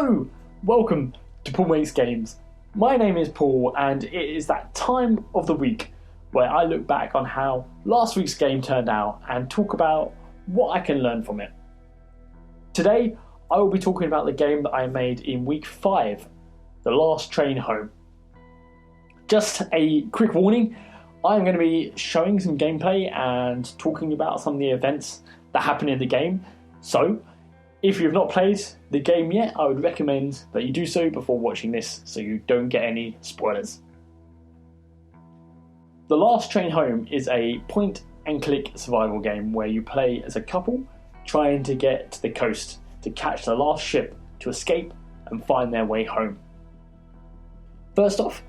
Hello! Welcome to Paul Makes Games. My name is Paul, and it is that time of the week where I look back on how last week's game turned out and talk about what I can learn from it. Today, I will be talking about the game that I made in week 5, The Last Train Home. Just a quick warning, I'm going to be showing some gameplay and talking about some of the events that happen in the game. So, if you've not played the game yet, I would recommend that you do so before watching this so you don't get any spoilers. The Last Train Home is a point-and-click survival game where you play as a couple trying to get to the coast to catch the last ship to escape and find their way home. First off,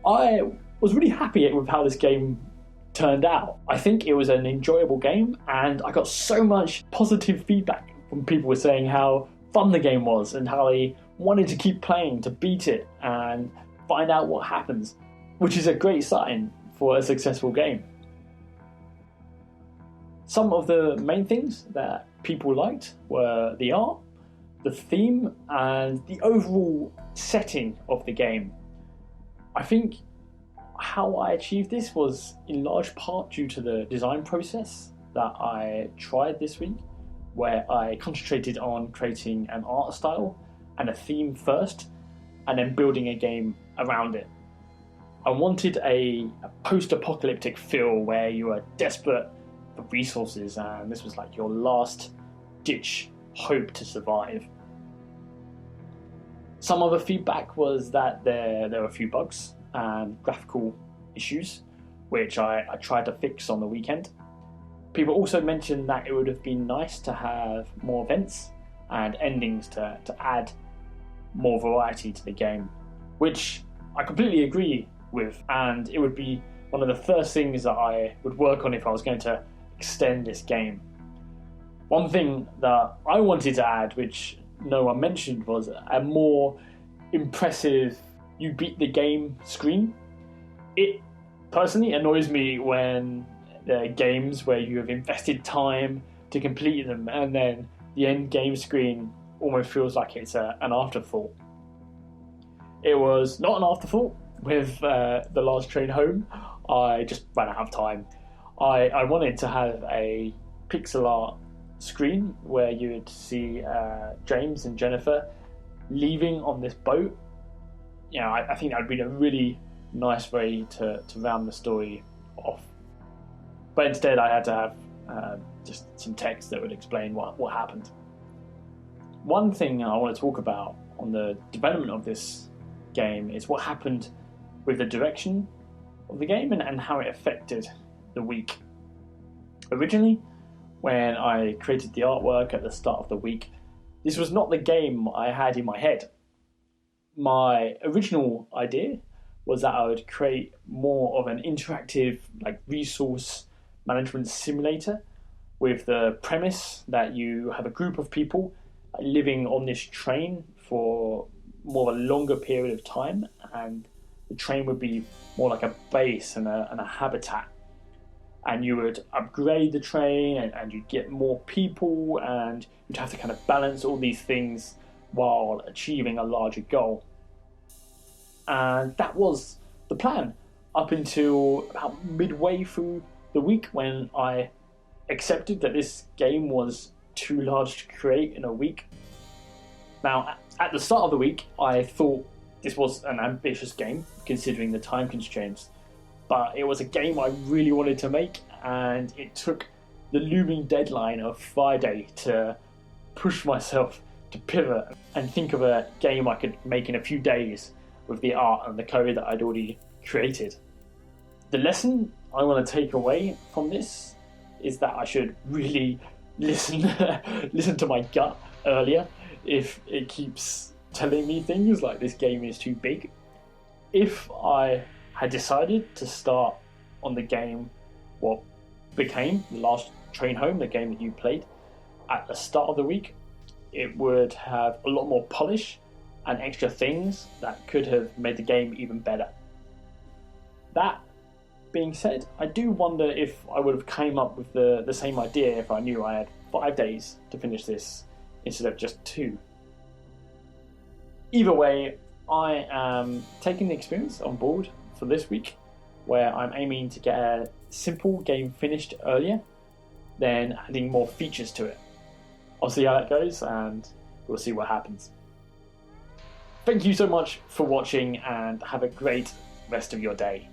I was really happy with how this game turned out. I think it was an enjoyable game and I got so much positive feedback from people saying how fun the game was and how they wanted to keep playing to beat it and find out what happens, which is a great sign for a successful game. Some of the main things that people liked were the art, the theme, and the overall setting of the game. I think how I achieved this was in large part due to the design process that I tried this week, where I concentrated on creating an art style and a theme first, and then building a game around it. I wanted a post-apocalyptic feel where you are desperate for resources, and this was like your last-ditch hope to survive. Some other feedback was that there were a few bugs and graphical issues, which I tried to fix on the weekend. People also mentioned that it would have been nice to have more events and endings to add more variety to the game, which I completely agree with, and it would be one of the first things that I would work on if I was going to extend this game. One thing that I wanted to add, which no one mentioned, was a more impressive you beat the game screen. It personally annoys me when games where you have invested time to complete them and then the end game screen almost feels like it's an afterthought. It was not an afterthought with The Last Train Home. I just ran out of time. I wanted to have a pixel art screen where you would see James and Jennifer leaving on this boat. You know, I think that would be a really nice way to round the story off. But instead I had to have just some text that would explain what happened. One thing I want to talk about on the development of this game is what happened with the direction of the game and how it affected the week. Originally, when I created the artwork at the start of the week, this was not the game I had in my head. My original idea was that I would create more of an interactive resource management simulator with the premise that you have a group of people living on this train for more of a longer period of time, and the train would be more like a base and a habitat, and you would upgrade the train and you'd get more people and you'd have to kind of balance all these things while achieving a larger goal. And that was the plan up until about midway through the week, when I accepted that this game was too large to create in a week. Now, at the start of the week, I thought this was an ambitious game, considering the time constraints, but it was a game I really wanted to make, and it took the looming deadline of Friday to push myself to pivot and think of a game I could make in a few days with the art and the code that I'd already created. The lesson I want to take away from this is that I should really listen to my gut earlier if it keeps telling me things like this game is too big. If I had decided to start on the game, what became The Last Train Home, the game that you played, at the start of the week, it would have a lot more polish and extra things that could have made the game even better. That being said, I do wonder if I would have came up with the same idea if I knew I had 5 days to finish this instead of just 2. Either way, I am taking the experience on board for this week, where I'm aiming to get a simple game finished earlier, then adding more features to it. I'll see how that goes, and we'll see what happens. Thank you so much for watching, and have a great rest of your day.